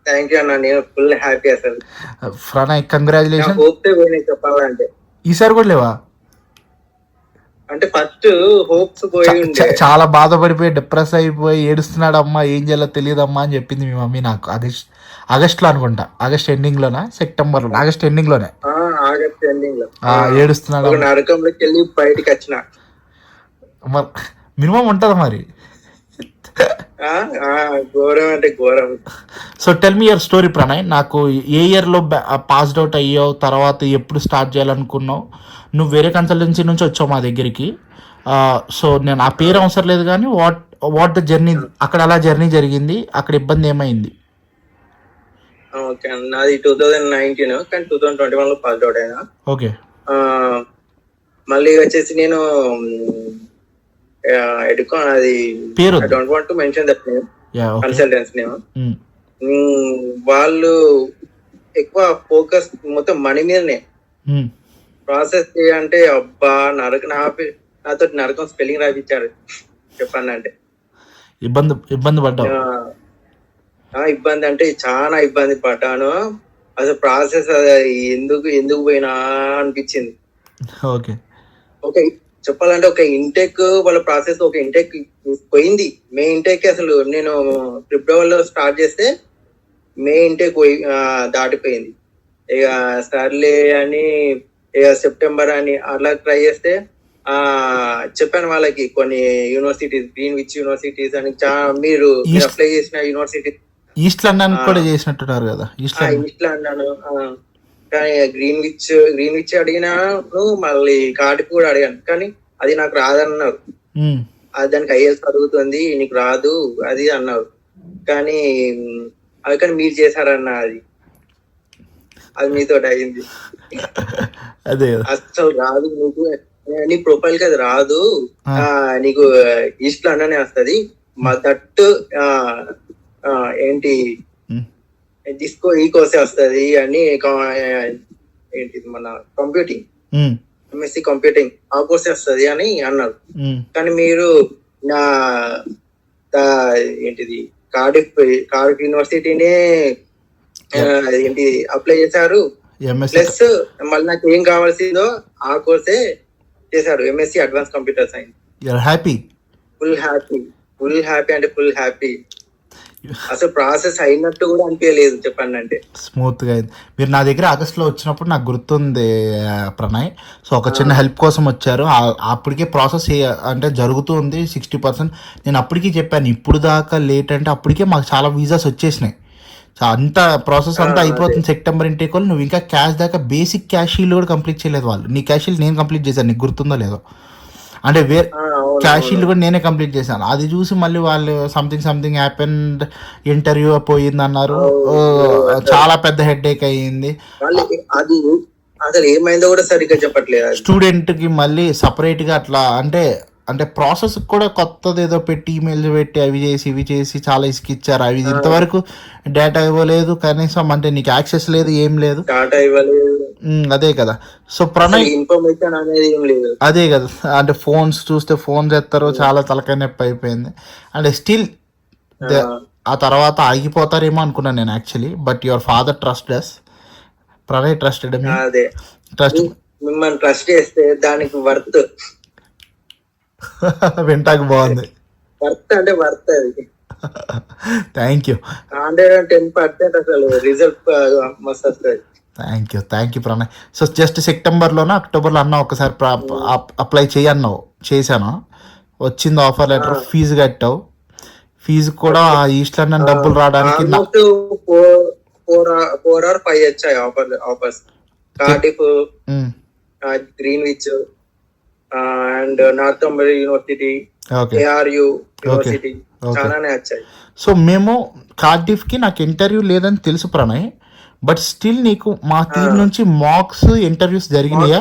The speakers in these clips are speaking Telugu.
థ్యాంక్ యూ అన్న. నేను ఫుల్ హ్యాపీ అసలు. ప్రణయ్ నా కంగ్రాచులేషన్. హోప్సే పోయినాయి చెప్పాలంటే. ఈసారి కూడా లేవా? అంటే ఫస్ట్ హోప్స్ పోయి ఉండే. చాలా బాధపడిపోయి డిప్రెస్ అయిపోయి ఏడుస్తున్నాడు అమ్మా, ఏం చేయాలో తెలియదమ్మా అని చెప్పింది మీ మమ్మీ నాకు. ఆగస్ట్లో అనుకుంటా, ఆగస్ట్ ఎండింగ్లోనా సెప్టెంబర్లో? ఆగస్ట్ ఎండింగ్లోనే ఆగస్ట్ ఎండింగ్ లో ఏడుస్తున్నాడు. ఒక నరకంలోకి వెళ్ళి బయటికి వచ్చిన. మరి మినిమం ఉంటుందా మరి? ఘోరం అంటే ఘోరం. So tell me your story Pranay. నాకు ఏ ఇయర్లో పాస్డ్ అవుట్ అయ్యావు, తర్వాత ఎప్పుడు స్టార్ట్ చేయాలనుకున్నావు? నువ్వు వేరే కన్సల్టెన్సీ నుంచి వచ్చావు మా దగ్గరికి. సో నేను ఆ పేరు అవసరం లేదు కానీ వాట్ ద జర్నీ, అక్కడ అలా జర్నీ జరిగింది, అక్కడ ఇబ్బంది ఏమైంది? ఓకే, నాది 2019 కానీ 2021 లో పాస్ అవుట్ అయినా. ఓకే. మళ్ళీ వచ్చేసి నేను ఎడుకో అది పేరు I don't want to mention that name, consultancy name. వాళ్ళు ఎక్కువ ఫోకస్ మొత్తం మనీ మీదనే. ప్రాసెస్ అంటే అబ్బా నాతో నరకం స్పెల్లింగ్ రాయించారు చెప్పండి. అంటే ఇబ్బంది పడ్డావు? ఇబ్బంది అంటే చాలా ఇబ్బంది పడ్డాను. అసలు ప్రాసెస్ ఎందుకు పోయినా అనిపించింది. ఓకే. ఓకే, చెప్పాలంటే ఒక ఇంటెక్ వాళ్ళ ప్రాసెస్, ఒక ఇంటెక్ పోయింది. మే ఇంటెక్ అసలు నేను ఫిబ్రవరిలో స్టార్ట్ చేస్తే మే ఇంటెక్ దాటిపోయింది. ఇక సర్లే అని ఇక సెప్టెంబర్ అని అట్లా ట్రై చేస్తే చెప్పాను వాళ్ళకి కొన్ని యూనివర్సిటీస్, గ్రీన్విచ్ యూనివర్సిటీస్ అని మీరు అప్లై చేసిన యూనివర్సిటీ. ఈస్ట్ లండన్ కూడా చేసినట్టున్నారు కదా? ఈస్ట్ లండన్ కానీ గ్రీన్విచ్ అడిగినాను, మళ్ళీ కార్డిఫ్ కూడా అడిగాను కానీ అది నాకు రాదన్నారు. అది దానికి ఐఎల్స్ అడుగుతుంది, నీకు రాదు అది అన్నారు. కానీ మీరు చేశారన్న, అది మీతో అయింది. అసలు రాదు నీకు, నీ ప్రొఫైల్ కి అది రాదు, నీకు ఈస్ట్ లండనే వస్తుంది. దట్టు ఏంటి డిస్కో ఈ కోర్సే వస్తుంది అని, ఏంటిది మన కంప్యూటింగ్, ఎంఎస్సి కంప్యూటింగ్ ఆ కోర్సే వస్తుంది అని అన్నారు. కానీ మీరు నా ఏంటిది కార్డిఫ్ యూనివర్సిటీనే ఏంటి అప్లై చేశారు. ప్లస్ మళ్ళీ నాకు ఏం కావాల్సిందో ఆ కోర్సే చేశారు, MSc advance computer science. Full happy అంటే ఫుల్ హ్యాపీ. అసలు ప్రాసెస్ అయినట్టు కూడా అనిపించలేదు చెప్పండి. అంటే స్మూత్ గా అయింది. మీరు నా దగ్గర ఆగస్ట్లో వచ్చినప్పుడు నాకు గుర్తుంది ప్రణయ్. సో ఒక చిన్న హెల్ప్ కోసం వచ్చారు. అప్పటికే ప్రాసెస్ అంటే జరుగుతుంది 60%. నేను అప్పటికీ చెప్పాను ఇప్పుడు దాకా లేట్ అంటే అప్పటికే మాకు చాలా వీసాస్ వచ్చేసినాయి. సో అంత ప్రాసెస్ అంతా అయిపోతుంది. సెప్టెంబర్ ఇంటేక్ వాళ్ళు నువ్వు ఇంకా క్యాష్ దాకా బేసిక్ క్యాష్ షీల్డ్ కూడా కంప్లీట్ చేయలేదు వాళ్ళు. నీ క్యాష్ షీల్డ్ నేను కంప్లీట్ చేశాను, నీకు గుర్తుందో లేదో? అంటే క్యాష్ షీల్డ్ కూడా నేనే కంప్లీట్ చేశాను. అది చూసి మళ్ళీ వాళ్ళు సంథింగ్ హ్యాపెండ్, ఇంటర్వ్యూ పోయింది అన్నారు. చాలా పెద్ద హెడ్ఏక్ అయ్యింది. అసలు ఏమైందో కూడా సరిగ్గా చెప్పట్లేదు. స్టూడెంట్ కి మళ్ళీ సపరేట్ గా అట్లా అంటే ప్రాసెస్ కూడా కొత్తది ఏదో పెట్టి ఈమెయిల్స్ పెట్టి అవి చేసి ఇవి చేసి చాలా ఇసుకిచ్చారు. అవి ఇంతవరకు డేటా ఇవ్వలేదు కనీసం, అంటే నీకు యాక్సెస్ లేదు, ఏం లేదు. అదే కదా. సో ప్రణయ్ ఇన్ఫర్మేషన్ అనేది ఏం లేదు. అదే కదా, అంటే ఫోన్స్ చూస్తే ఫోన్స్ ఎత్తారు, చాలా తలకాయ నొప్పి అయిపోయింది. అంటే స్టిల్ ఆ తర్వాత ఆగిపోతారేమో అనుకున్నాను నేను actually. But your father trusted, Pranay trusted. మిమ్మల్ని ట్రస్ట్ చేస్తే దానికి వర్త్. వింటాకు బాగుంది. వర్త్ అంటే వర్త్ అది. Thank you. 110% అసలు రిజల్ట్ మస్తు వస్తుంది. Thank you Pranay. So just సెప్టెంబర్లోనో అక్టోబర్లో అన్నావు ఒకసారి అప్లై చేయి అన్నావు, చేశాను. వచ్చింది ఆఫర్ లెటర్, ఫీజు కట్టావు. ఫీజు కూడా ఈస్ట్ లండన్ డబ్బులు రావడానికి 4 or 5 వచ్చాయి offers. Cardiff, Greenwich and Northumbria university, ARU university చాలానే వచ్చాయి. సో మేము కార్డిఫ్కి నాకు ఇంటర్వ్యూ లేదని తెలుసు ప్రణయ్, బట్ స్టిల్ నీకు మా టీం నుంచి మాక్స్ ఇంటర్వ్యూస్ జరిగినాయా?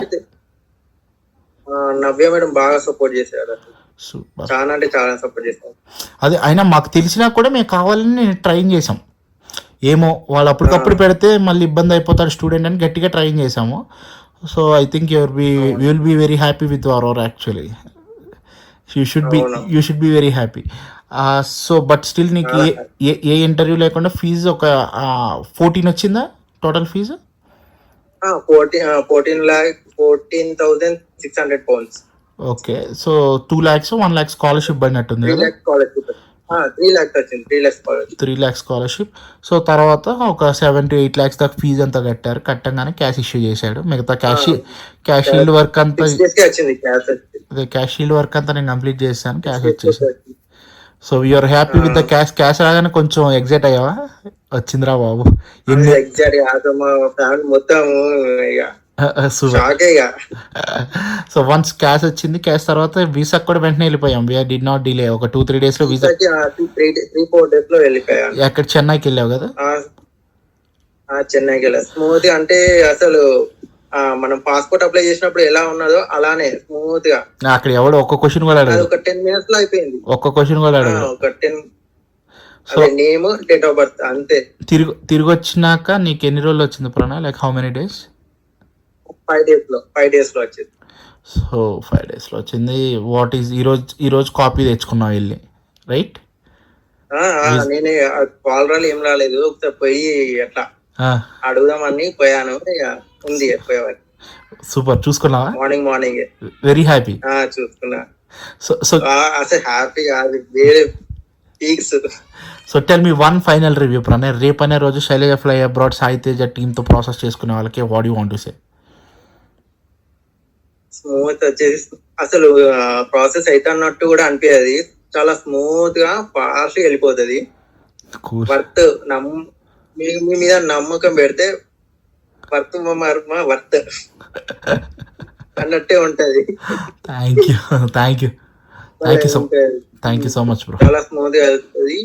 నవ్య మేడం బాగా సపోర్ట్ చేశారు, చాలా అంటే చాలా సపోర్ట్ చేశారు. అదే అయినా మాకు తెలిసినా కూడా మేము కావాలని ట్రైన్ చేసాం. ఏమో వాళ్ళు అప్పటికప్పుడు పెడితే మళ్ళీ ఇబ్బంది అయిపోతాడు స్టూడెంట్ అని గట్టిగా ట్రైన్ చేసాము. So I think will be very happy with our actually. You should be very happy. So but still నీకు ఏ ఇంటర్వ్యూ లేకుండా ఫీజు ఒక 14 వచ్చిందా total fee? 14,600 pounds. Okay. So 2 lakhs 1 lakh scholarship పడినట్టుంది 3 కదా? lakhs scholarship. 3 lakhs వచ్చింది, 3 lakhs scholarship. 3 lakhs scholarship. So తర్వాత ఒక 7 to 8 lakhs దాకా ఫీజు అంతా కట్టారు. కట్టంగానే క్యాష్ ఇష్యూ చేశాడు. మిగతా క్యాష్ షీల్డ్ వర్క్ అంతా 6 days కి వచ్చింది క్యాష్ వచ్చింది. అదే క్యాష్ షీల్డ్ వర్క్ అంతా నేను కంప్లీట్ చేశాను. క్యాష్ వచ్చేసి so you're happy with the cash రాగానే కొంచెం ఎగ్జైట్ అయ్యావా? వచ్చిందిరా బాబు ఎన్ని ఎగ్జాక్ట్ మా ఫ్యామిలీ మొత్తం ఇక షాక్ ఇక. సో వన్స్ క్యాష్ వచ్చింది, క్యాష్ తర్వాత వీసా కూడా వెంటనే వెళ్ళిపోయాం. We are did not delay. ఒక 2-3 days లో వీసా 3-4 days లో వెళ్ళిపోయాను. ఎక్కడ చెన్నైకి వెళ్ళావు కదా? చెన్నైకి వెళ్ళా స్మూత్ గా. అంటే అసలు మనం పాస్పోర్ట్ అప్లై చేసినప్పుడు ఎలా ఉన్నదో అలానే స్మూత్ గా. అక్కడ ఎవడో ఒక్క క్వశ్చన్ కూడా అడగదు. ఒక 10 minutes లో అయిపోయింది. ఒక్క క్వశ్చన్ కూడా అడగదు. ఒక 10 నేమ్, డేట్ ఆఫ్ బర్త్ అంతే. తిరిగి వచ్చినాక నీకు ఎన్ని రోజులు వచ్చింది Pranay? Like how many days? 5 days లో వచ్చింది. సో 5 days లో వచ్చింది. వాట్ ఈస్ ఈ రోజు కాపీ తెచ్చుకున్నావు వెళ్ళి, రైట్? నేనే కాల్ రాలి ఏం రాలేదు. ఒకసారి పోయి అట్లా అడుగుదామని పోయాను. ఇక ఉంది పోయేవారు. సూపర్. చూసుకున్నావా? Morning very happy. చూసుకున్నా. సో అసలు హ్యాపీ కాదు, వేరే peaks. So tell me one final review Pranay. రేపు అనే రోజు శైలజ ఫ్లై అబ్రాడ్ సాయితేజ టీంతో ప్రాసెస్ చేసుకునే వాళ్ళకి what you want to say? Smooth వచ్చేసి అసలు ప్రాసెస్ అయితే అన్నట్టు కూడా అనిపించదు. చాలా స్మూత్ గా ఫాస్ట్ వెళ్ళిపోతుంది. వర్త్ మీ మీద నమ్మకం పెడితే వర్త్ అన్నట్టే ఉంటది. Thank you so much bro. చాలా స్మూత్ గా వెళ్తుంది.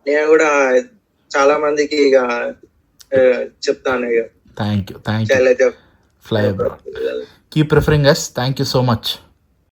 నేను కూడా చాలా మందికి ఇక చెప్తాను. ఇక thank you Shailaja fly abroad. Keep preferring us. Thank you so much.